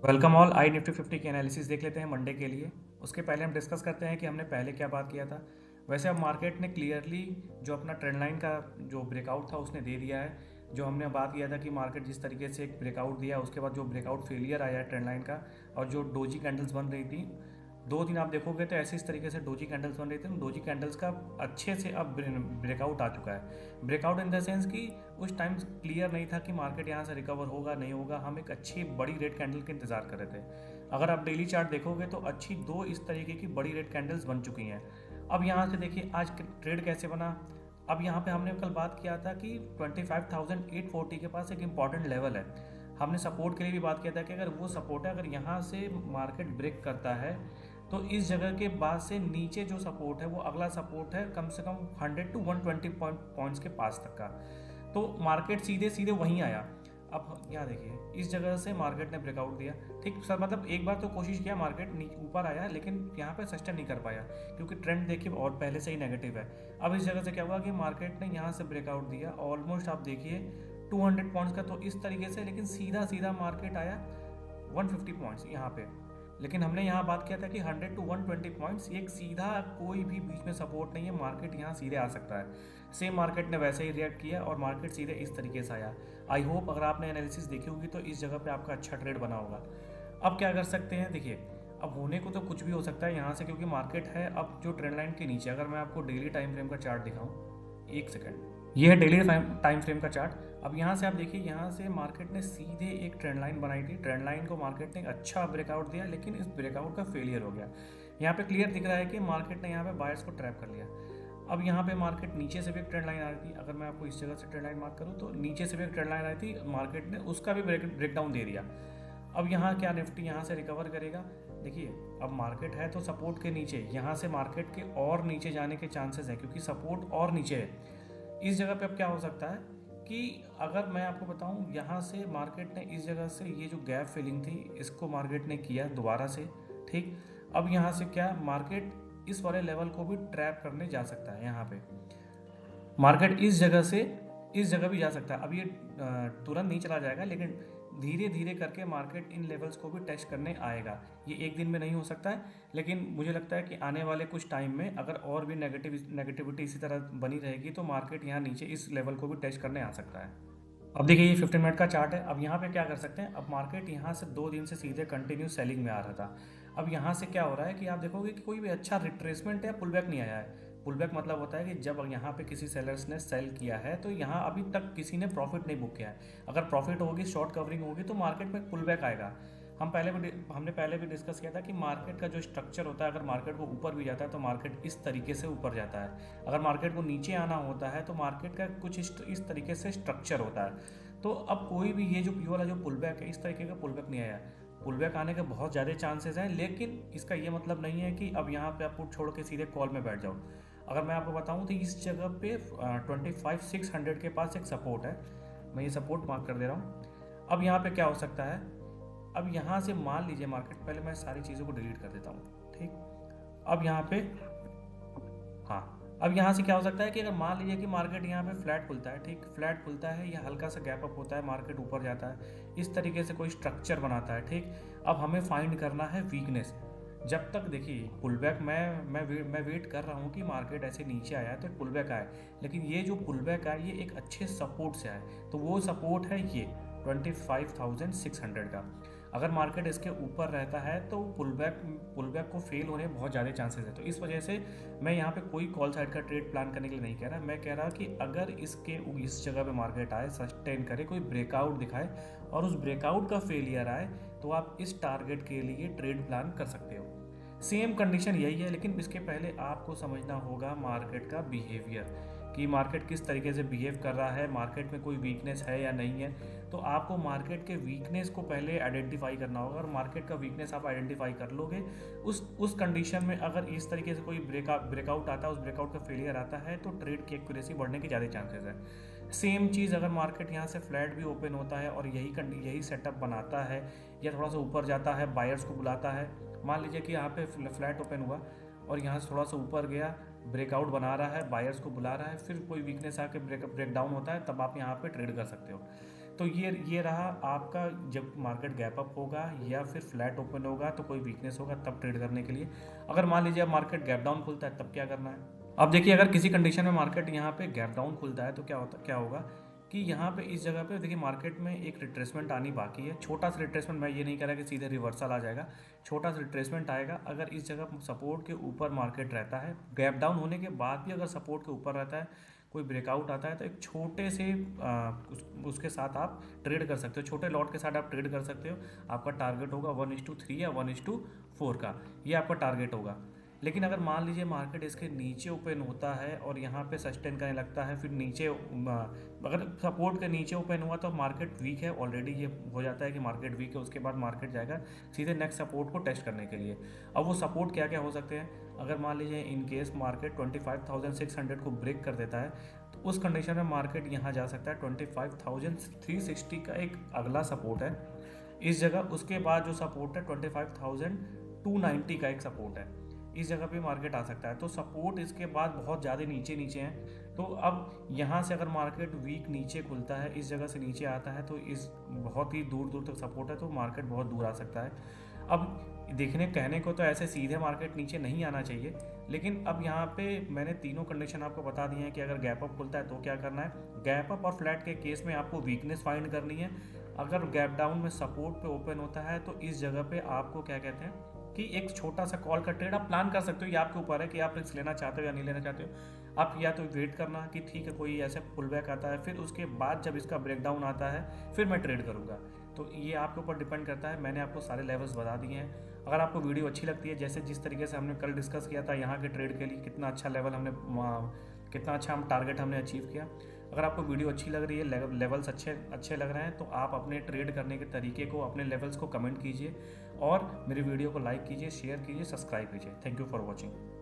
Welcome all. आई Nifty 50 की analysis देख लेते हैं मंडे के लिए। उसके पहले हम डिस्कस करते हैं कि हमने पहले क्या बात किया था। वैसे अब मार्केट ने क्लियरली जो अपना ट्रेंड लाइन का जो ब्रेकआउट था उसने दे दिया है। जो हमने बात किया था कि मार्केट जिस तरीके से एक ब्रेकआउट दिया उसके बाद जो ब्रेकआउट फेलियर आया है ट्रेंड लाइन का, और जो डोजी कैंडल्स बन रही थी दो दिन आप देखोगे तो ऐसे इस तरीके से डोजी कैंडल्स बन रही थी। डोजी कैंडल्स का अच्छे से अब ब्रेकआउट आ चुका है। ब्रेकआउट इन द सेंस कि उस टाइम क्लियर नहीं था कि मार्केट यहाँ से रिकवर होगा नहीं होगा। हम एक अच्छी बड़ी रेड कैंडल के इंतजार कर रहे थे। अगर आप डेली चार्ट देखोगे तो अच्छी दो इस तरीके की बड़ी रेड कैंडल्स बन चुकी हैं। अब यहाँ से देखिए आज ट्रेड कैसे बना। अब यहाँ पे हमने कल बात किया था कि 25,840 के पास एक इंपॉर्टेंट लेवल है। हमने सपोर्ट के लिए भी बात किया था कि अगर वो सपोर्ट है, अगर यहाँ से मार्केट ब्रेक करता है तो इस जगह के बाद से नीचे जो सपोर्ट है वो अगला सपोर्ट है कम से कम 100 टू 120 पॉइंट्स के पास तक का। तो मार्केट सीधे सीधे वहीं आया। अब यहाँ देखिए इस जगह से मार्केट ने ब्रेकआउट दिया। ठीक सर, मतलब एक बार तो कोशिश किया मार्केट ऊपर आया, लेकिन यहाँ पे सस्टेन नहीं कर पाया क्योंकि ट्रेंड देखिए और पहले से ही नेगेटिव है। अब इस जगह से क्या हुआ कि मार्केट ने यहाँ से ब्रेकआउट दिया ऑलमोस्ट आप देखिए 200 पॉइंट्स का, तो इस तरीके से, लेकिन सीधा सीधा मार्केट आया 150 पॉइंट्स यहाँ पे। लेकिन हमने यहाँ बात किया था कि 100 टू 120 पॉइंट्स एक सीधा, कोई भी बीच में सपोर्ट नहीं है, मार्केट यहाँ सीधे आ सकता है। सेम मार्केट ने वैसे ही रिएक्ट किया और मार्केट सीधे इस तरीके से आया। आई होप अगर आपने एनालिसिस देखी होगी तो इस जगह पे आपका अच्छा ट्रेड बना होगा। अब क्या कर सकते हैं देखिए, अब होने को तो कुछ भी हो सकता है यहाँ से, क्योंकि मार्केट है अब जो ट्रेंड लाइन के नीचे। अगर मैं आपको डेली टाइम फ्रेम का चार्ट दिखाऊँ, एक सेकेंड, ये है डेली टाइम फ्रेम का चार्ट। अब यहाँ से आप देखिए, यहाँ से मार्केट ने सीधे एक ट्रेंड लाइन बनाई थी। ट्रेंड लाइन को मार्केट ने अच्छा ब्रेकआउट दिया, लेकिन इस ब्रेकआउट का फेलियर हो गया। यहाँ पे क्लियर दिख रहा है कि मार्केट ने यहाँ पे बायर्स को ट्रैप कर लिया। अब यहाँ पे मार्केट नीचे से भी एक ट्रेंड लाइन आ रही थी। अगर मैं आपको इस जगह से ट्रेंड लाइन मार्क करूँ तो नीचे से भी एक ट्रेंड लाइन आई थी, मार्केट ने उसका भी ब्रेकडाउन दे दिया। अब यहाँ क्या निफ्टी यहाँ से रिकवर करेगा देखिए। अब मार्केट है तो सपोर्ट के नीचे, यहाँ से मार्केट के और नीचे जाने के चांसेस है क्योंकि सपोर्ट और नीचे है। इस जगह पे अब क्या हो सकता है कि अगर मैं आपको बताऊं, यहाँ से मार्केट ने इस जगह से ये जो गैप फिलिंग थी इसको मार्केट ने किया दोबारा से। ठीक, अब यहाँ से क्या मार्केट इस वाले लेवल को भी ट्रैप करने जा सकता है। यहाँ पे मार्केट इस जगह से इस जगह भी जा सकता है। अब ये तुरंत नहीं चला जाएगा, लेकिन धीरे धीरे करके मार्केट इन लेवल्स को भी टेस्ट करने आएगा। ये एक दिन में नहीं हो सकता है, लेकिन मुझे लगता है कि आने वाले कुछ टाइम में अगर और भी नेगेटिविटी इसी तरह बनी रहेगी तो मार्केट यहाँ नीचे इस लेवल को भी टेस्ट करने आ सकता है। अब देखिए ये 15 मिनट का चार्ट है। अब यहाँ पे क्या कर सकते हैं, अब मार्केट यहाँ से 2 दिन से सीधे कंटिन्यू सेलिंग में आ रहा था। अब यहाँ से क्या हो रहा है कि आप देखोगे कि कोई भी अच्छा रिट्रेसमेंट या पुल बैक नहीं आया है। पुल बैक मतलब होता है कि जब यहाँ पे किसी सेलर्स ने सेल किया है तो यहाँ अभी तक किसी ने प्रॉफिट नहीं बुक किया है। अगर प्रॉफिट होगी, शॉर्ट कवरिंग होगी, तो मार्केट में पुल बैक आएगा। हमने पहले भी डिस्कस किया था कि मार्केट का जो स्ट्रक्चर होता है, अगर मार्केट को ऊपर भी जाता है तो मार्केट इस तरीके से ऊपर जाता है। अगर मार्केट को नीचे आना होता है तो मार्केट का कुछ इस तरीके से स्ट्रक्चर होता है। तो अब कोई भी ये वाला जो पुल बैक है, इस तरीके का पुल बैक नहीं आया। पुल बैक आने के बहुत ज़्यादा चांसेस हैं, लेकिन इसका ये मतलब नहीं है कि अब यहाँ पे आप पुट छोड़ के सीधे कॉल में बैठ जाओ। अगर मैं आपको बताऊँ तो इस जगह पे 25,600 के पास एक सपोर्ट है। मैं ये सपोर्ट मार्क कर दे रहा हूँ। अब यहाँ पे क्या हो सकता है, अब यहाँ से मान लीजिए मार्केट, पहले मैं सारी चीज़ों को डिलीट कर देता हूँ। ठीक, अब यहाँ पे, हाँ, अब यहाँ से क्या हो सकता है कि अगर मान लीजिए कि मार्केट यहाँ पे फ्लैट खुलता है, ठीक, फ्लैट खुलता है या हल्का सा गैप अप होता है, मार्केट ऊपर जाता है, इस तरीके से कोई स्ट्रक्चर बनाता है। ठीक, अब हमें फाइंड करना है वीकनेस। जब तक देखिए पुल बैक, मैं वेट कर रहा हूँ कि मार्केट ऐसे नीचे आया है तो पुल बैक आए, लेकिन ये जो पुल बैक आए ये एक अच्छे सपोर्ट से आए। तो वो सपोर्ट है ये 25,600 का। अगर मार्केट इसके ऊपर रहता है तो पुल बैक को फेल होने बहुत ज़्यादा चांसेस है। तो इस वजह से मैं यहाँ पे कोई कॉल साइड का ट्रेड प्लान करने के लिए नहीं कह रहा। मैं कह रहा कि अगर इस जगह पे मार्केट आए, सस्टेन करे, कोई ब्रेकआउट दिखाए और उस ब्रेकआउट का फेलियर आए, तो आप इस टारगेट के लिए ट्रेड प्लान कर सकते हो। सेम कंडीशन यही है, लेकिन इसके पहले आपको समझना होगा मार्केट का बिहेवियर, कि मार्केट किस तरीके से बिहेव कर रहा है, मार्केट में कोई वीकनेस है या नहीं है। तो आपको मार्केट के वीकनेस को पहले आइडेंटिफाई करना होगा, और मार्केट का वीकनेस आप आइडेंटिफाई कर लोगे, उस कंडीशन में अगर इस तरीके से कोई ब्रेकआउट आता है, उस ब्रेकआउट का फेलियर आता है, तो ट्रेड की एक्यूरेसी बढ़ने के ज़्यादा चांसेस है। सेम चीज़ अगर मार्केट यहाँ से फ्लैट भी ओपन होता है और यही सेटअप बनाता है या थोड़ा सा ऊपर जाता है, बायर्स को बुलाता है, मान लीजिए कि यहाँ पे फ्लैट ओपन हुआ और यहाँ से थोड़ा सा ऊपर गया, ब्रेकआउट बना रहा है, बायर्स को बुला रहा है, फिर कोई वीकनेस आके ब्रेक डाउन होता है, तब आप यहाँ पे ट्रेड कर सकते हो। तो ये रहा आपका, जब मार्केट गैप अप होगा या फिर फ्लैट ओपन होगा तो कोई वीकनेस होगा तब ट्रेड करने के लिए। अगर मान लीजिए अब मार्केट गैप डाउन खुलता है तब क्या करना है। अब देखिए, अगर किसी कंडीशन में मार्केट यहाँ पे गैप डाउन खुलता है तो क्या होगा कि यहाँ पे इस जगह पे देखिए मार्केट में एक रिट्रेसमेंट आनी बाकी है, छोटा सा रिट्रेसमेंट। मैं ये नहीं कह रहा कि सीधे रिवर्सल आ जाएगा, छोटा सा रिट्रेसमेंट आएगा। अगर इस जगह सपोर्ट के ऊपर मार्केट रहता है, गैप डाउन होने के बाद भी अगर सपोर्ट के ऊपर रहता है, कोई ब्रेकआउट आता है, तो एक छोटे से उसके साथ आप ट्रेड कर सकते हो, छोटे लॉट के साथ आप ट्रेड कर सकते हो। आपका टारगेट होगा 1:3 या 1:4 का, ये आपका टारगेट होगा। लेकिन अगर मान लीजिए मार्केट इसके नीचे ओपन होता है और यहाँ पे सस्टेन करने लगता है, फिर नीचे अगर सपोर्ट के नीचे ओपन हुआ तो मार्केट वीक है ऑलरेडी, ये हो जाता है कि मार्केट वीक है। उसके बाद मार्केट जाएगा सीधे नेक्स्ट सपोर्ट को टेस्ट करने के लिए। अब वो सपोर्ट क्या क्या हो सकते हैं, अगर मान लीजिए इन केस मार्केट 25,600 को ब्रेक कर देता है तो उस कंडीशन में मार्केट यहाँ जा सकता है 25,360 का एक अगला सपोर्ट है इस जगह। उसके बाद जो सपोर्ट है 25,290 का एक सपोर्ट है, इस जगह पे मार्केट आ सकता है। तो सपोर्ट इसके बाद बहुत ज़्यादा नीचे हैं। तो अब यहाँ से अगर मार्केट वीक नीचे खुलता है, इस जगह से नीचे आता है, तो इस बहुत ही दूर दूर तक सपोर्ट है, तो मार्केट बहुत दूर आ सकता है। अब कहने को तो ऐसे सीधे मार्केट नीचे नहीं आना चाहिए, लेकिन अब यहाँ पे मैंने तीनों कंडीशन आपको बता दी हैं कि अगर गैप अप खुलता है तो क्या करना है। गैप अप और फ्लैट के केस में आपको वीकनेस फाइंड करनी है। अगर गैप डाउन में सपोर्ट पे ओपन होता है तो इस जगह पे आपको क्या कहते हैं कि एक छोटा सा कॉल का ट्रेड आप प्लान कर सकते हो। ये आपके ऊपर है कि आप रिस्क लेना चाहते हो या नहीं लेना चाहते हो। आप या तो वेट करना कि ठीक है कोई ऐसे पुल बैक आता है, फिर उसके बाद जब इसका ब्रेकडाउन आता है फिर मैं ट्रेड करूँगा। तो ये आपके ऊपर डिपेंड करता है। मैंने आपको सारे लेवल्स बता दिए हैं। अगर आपको वीडियो अच्छी लगती है, जैसे जिस तरीके से हमने कल डिस्कस किया था यहाँ के ट्रेड के लिए, कितना अच्छा लेवल हमने कितना अच्छा हम टारगेट हमने अचीव किया। अगर आपको वीडियो अच्छी लग रही है, लेवल्स अच्छे लग रहे हैं, तो आप अपने ट्रेड करने के तरीके को, अपने लेवल्स को कमेंट कीजिए और मेरी वीडियो को लाइक कीजिए, शेयर कीजिए, सब्सक्राइब कीजिए। Thank you for watching.